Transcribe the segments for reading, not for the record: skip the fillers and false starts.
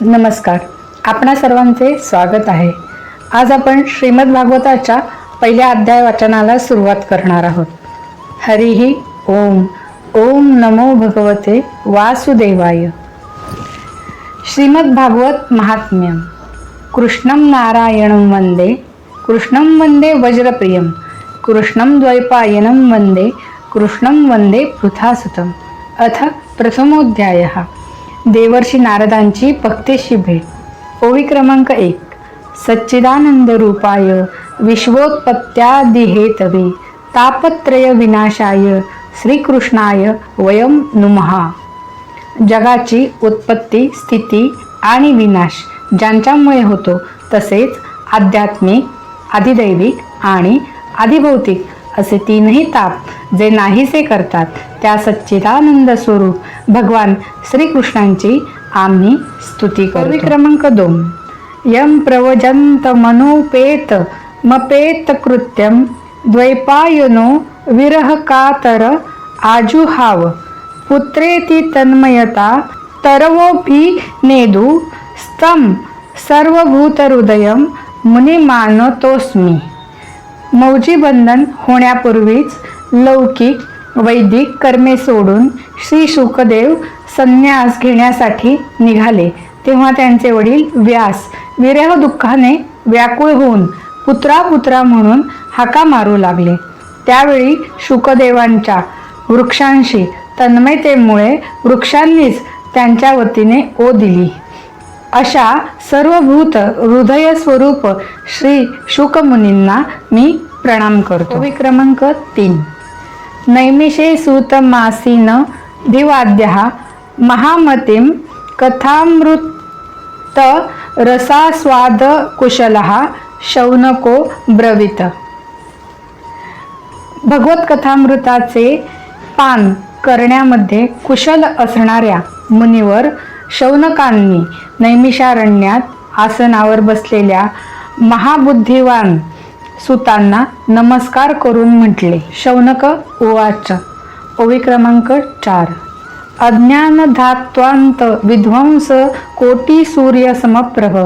नमस्कार. आपणा सर्वांचे स्वागत आहे. आज आपण श्रीमद भागवताच्या पहिल्या अध्याय वाचनाला सुरुवात करणार आहोत. हरिही ओम. ओम नमो भगवते वासुदेवाय. श्रीमद भागवत महात्म्यम. कृष्णं नारायणं वंदे, कृष्णं वंदे वज्रप्रियं, कृष्णं द्वैपायनं वंदे, कृष्णं वंदे पृथासुतम्. अथ प्रथमोध्यायः. देवर्षी नारदांची भक्तीशी भेट. ओवी क्रमांक 1. सच्चिदानंद रूपाय विश्वोत्पत्त्यादिहेतवे तापत्रय विनाशाय श्रीकृष्णाय वयं नुमः. जगाची उत्पत्ती, स्थिती आणि विनाश ज्यांच्यामुळे होतो, तसेच आध्यात्मिक, अधिदैविक आणि अधिभौतिक असे तीनही ताप जे नाहीसे करतात, त्या सच्चिदानंद स्वरूप भगवान श्रीकृष्णांची आम्ही स्तुती करतो. क्रमांक 2. यम प्रवजंत मनोपेत मपेत कृत्यम द्वैपायनो विरह कातर आजुहाव पुत्रेति तन्मयता तरवोपि नेदु स्तम सर्वभूत हृदयम मुनिमानतोस्मी. मौजी बंधन होण्यापूर्वीच लौकिक वैदिक कर्मे सोडून श्री शुकदेव संन्यास घेण्यासाठी निघाले, तेव्हा त्यांचे वडील व्यास विरह दुःखाने व्याकुळ होऊन पुत्रा पुत्रा म्हणून हाका मारू लागले. त्यावेळी शुकदेवांच्या वृक्षांशी तन्मयतेमुळे वृक्षांनीच त्यांच्या वतीने ओ दिली. अशा सर्वभूत हृदय स्वरूप श्री शुकमुनींना मी प्रणाम करतो. ओवी क्रमांक 3. नैमिषे सूतमासीन धिवाद्यः महामतिं कथामृत रसास्वाद कुशलः शौनको ब्रवीत. भगवत कथामृताचे पान करण्यामध्ये कुशल असणाऱ्या मुनिवर शौनकांनी नैमिषारण्यात आसनावर बसलेल्या महाबुद्धिवान सुतांना नमस्कार करून म्हटले. शौनक उवाच. ओवी क्रमांक 4. अज्ञानधात्वांत विध्वंस कोटी सूर्य समप्रभ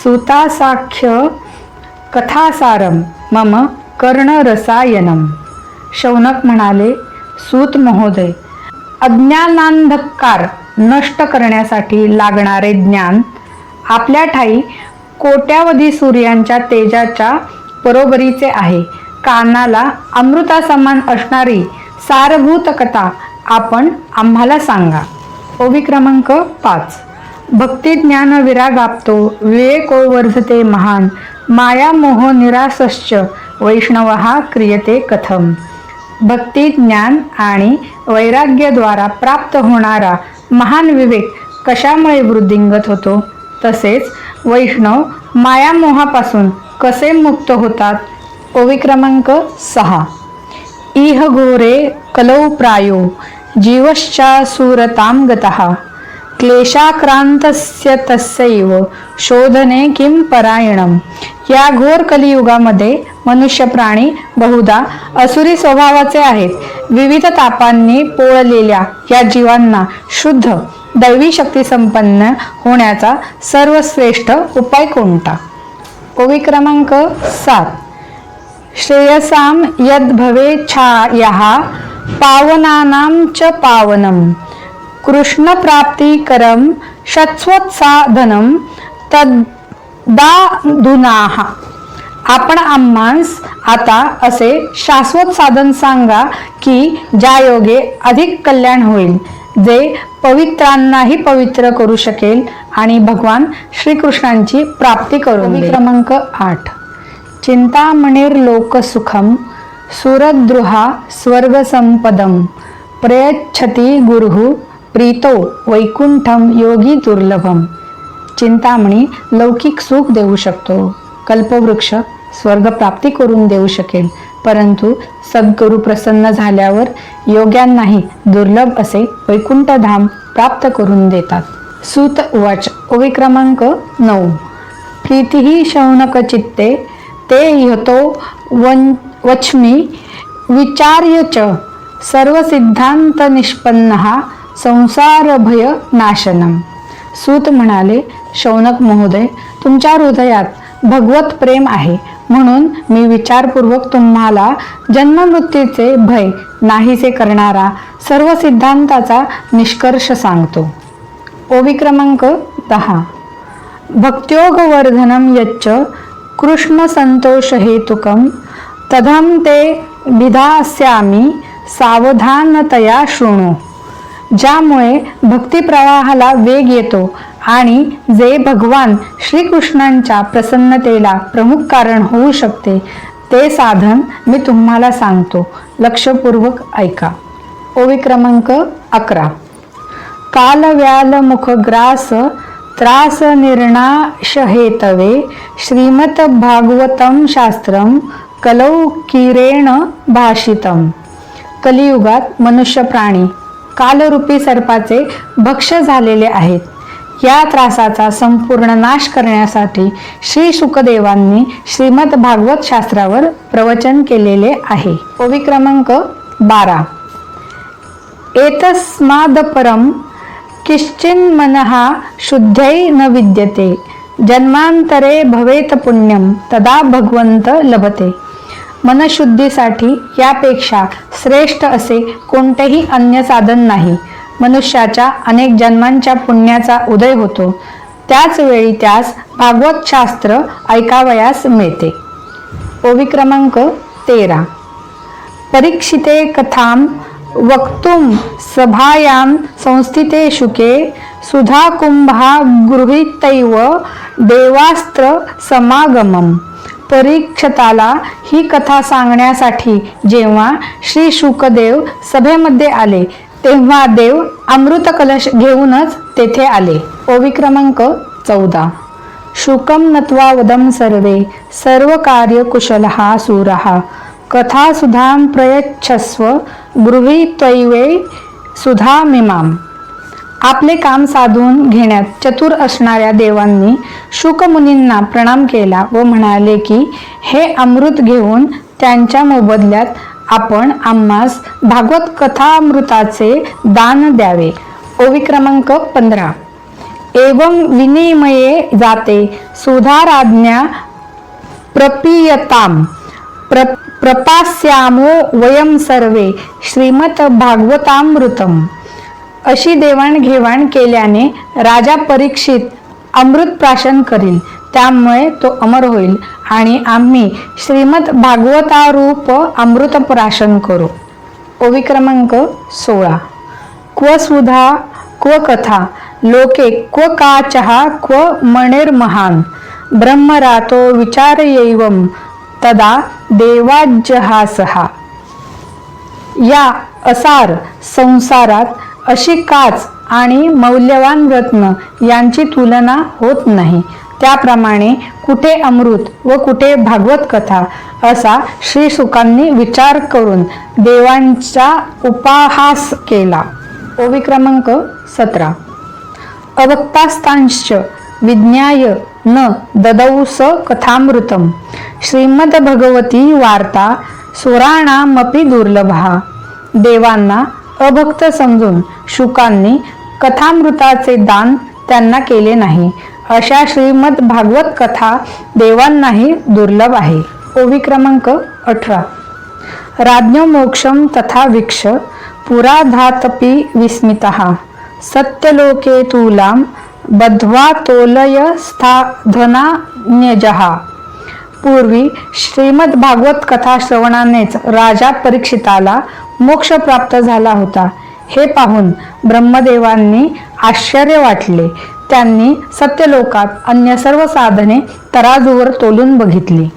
सुतासाख्य कथासारम मम कर्णरसायनम. शौनक म्हणाले, सूत महोदय, अज्ञानांधकार नष्ट करण्यासाठी लागणारे ज्ञान आपल्या ठाई कोट्यावधी सूर्यांच्या तेजाच्या बरोबरीचे आहे. कानाला अमृतासमान असणारी सारभूत कथा आपण आम्हाला सांगा. ओवी क्रमांक 5. भक्ती ज्ञान विरागाप्तो विवेको वर्धते महान माया मोह निरासश्च वैष्णवः क्रियते कथम. भक्ती ज्ञान आणि वैराग्याद्वारा प्राप्त होणारा महान विवेक कशामुळे वृद्धिंगत होतो, तसेच वैष्णव मायामोहापासून कसे मुक्त होतात. ओवी क्रमांक 6. इह घोरे कलौ प्रायो जीवश्चा सुरतां गतः क्लेशाक्रांतस्य तस्यैव शोधने किं परायणम. या घोर कलियुगामध्ये मनुष्य प्राणी बहुधा असुरी स्वभावाचे आहेत. विविध तापांनी पोळलेल्या या जीवांना शुद्ध दैवी शक्ती संपन्न होण्याचा सर्वश्रेष्ठ उपाय कोणता. ओवी क्रमांक 7. श्रेयसाम यद भवेच्छायाः पावनानां च पावनम कृष्ण प्राप्तिकरम शश्वत्साधनम तदाधुनाः. आपण आम्हास आता असे शाश्वत साधन सांगा की ज्या योगे अधिक कल्याण होईल, जे पवित्रांनाही पवित्र करू शकेल आणि भगवान श्रीकृष्णांची प्राप्ती करून देईल. क्रमांक 8. चिंतामणिर्लोकसुखम सुरद्रुहा स्वर्गसंपदम प्रयच्छति गुरुः प्रीतो वैकुंठम योगी दुर्लभम. चिंतामणी लौकिक सुख देऊ शकतो, कल्पवृक्ष स्वर्गप्राप्ती करून देऊ शकेल, परंतु सद्गुरू प्रसन्न झाल्यावर योग्यांनाही दुर्लभ असे वैकुंठधाम प्राप्त करून देतात. सूत उवाच. ओवी क्रमांक 9. प्रीतिही शौनक चित्ते ते यतो वच्मी विचार्य च सर्व सिद्धांत निष्पन्नः संसार भय नाशनम. सूत म्हणाले, शौनक महोदय, तुमच्या हृदयात भगवत प्रेम आहे, म्हणून मी विचारपूर्वक तुम्हाला जन्ममृत्यूचे भय नाहीसे करणारा सर्व सिद्धांताचा निष्कर्ष सांगतो. ओवी क्रमांक 10. भक्त्योगवर्धनम यच्च कृष्ण संतोष हेतुकम तदहं ते भिधास्यामी सावधानतया शृणु. ज्यामुळे भक्तिप्रवाहाला वेग येतो आणि जे भगवान श्रीकृष्णांच्या प्रसन्नतेला प्रमुख कारण होऊ शकते ते साधन मी तुम्हाला सांगतो, लक्षपूर्वक ऐका. ओवी क्रमांक 11. कालव्याल मुखग्रास त्रास निर्णाश हेतवे श्रीमत भागवतम शास्त्रम कलौकिरेण भाषितम. कलियुगात मनुष्य प्राणी कालरूपी सर्पाचे भक्ष्य झालेले आहेत. या त्रासाचा संपूर्ण नाश करण्यासाठी श्री शुकदेवांनी श्रीमद भागवत शास्त्रावर प्रवचन केलेले आहे. ओवी क्रमांक 12. एतस्मादपरम किश्चिन्मनः शुद्ध्यै न विद्यते जन्मांतरे भवेत पुण्यम तदा भगवंत लभते. मनशुद्धीसाठी यापेक्षा श्रेष्ठ असे कोणतेही अन्य साधन नाही. मनुष्याच्या अनेक जन्मांच्या पुण्याचा उदय होतो, त्याच वेळी त्यास भागवत शास्त्र ऐकावयास मिळते. ओवी क्रमांक 13. परीक्षिते कथाम वक्तुम सभायां संस्थिते शुके सुधा कुंभा गृहीतैव देवास्त्र समागमम. परीक्षिताला ही कथा सांगण्यासाठी जेव्हा श्री शुकदेव सभेमध्ये आले तेव्हा देव अमृत कलश घेऊनच तेथे आले. ओवी क्रमांक 14. शुकम नत्वा वदम सर्वे सर्व कार्य कुशलः सूरः कथा सुधां प्रयच्छस्व गृहीत्वैवे सुधामिमाम. आपले काम साधून घेण्यात चतुर असणाऱ्या देवांनी शुकमुनींना प्रणाम केला व म्हणाले की हे अमृत घेऊन त्यांच्या मोबदल्यात आपण आम्हास भागवत कथामृताचे दान द्यावे. ओवी क्रमांक 15. एवं विनिमये जाते सुधाराज्ञा प्रपीयताम प्रपास्यामो वयम सर्वे श्रीमत भागवतामृतम. अशी देवाणघेवाण केल्याने राजा परीक्षित अमृत प्राशन करील, त्यामुळे तो अमर होईल आणि आम्ही श्रीमद भागवतारूप अमृत प्राशन करू. ओवी क्रमांक 16. क्व सुधा क्व कथा लोके क्व काचः क्व मणिर्महान ब्रह्मरातो विचारयैवं तदा देवाज्जहासहा. या असार संसारात अशी काच आणि मौल्यवान रत्न यांची तुलना होत नाही. त्याप्रमाणे कुठे अमृत व कुठे भागवत कथा असा श्री शुकांनी विचार करून देवांचा उपहास केला. ओवी क्रमांक 17. अभक्तास्तांश्च विज्ञाय न ददौ स कथामृतम श्रीमद भगवती वार्ता सुराणामपि दुर्लभा. देवांना अभक्त समजून शुकांनी कथामृताचे दान त्यांना केले नाही. अशा श्रीमद भागवत कथा देवांनाही दुर्लभ आहे. ओवी क्रमांक 18. राज्ञो मोक्षम तथा वीक्ष पुराधातपि विस्मितः सत्यलोके तुलाम बद्ध्वा तोलय स्थाधनान्यजः. पूर्वी श्रीमद भागवत कथा श्रवणानेच राजा परीक्षिताला मोक्ष प्राप्त झाला होता. हे पाहून ब्रह्मदेवांनी आश्चर्य वाटले. त्यांनी सत्यलोकात अन्य सर्व साधने तराजूवर तोलून बघितली.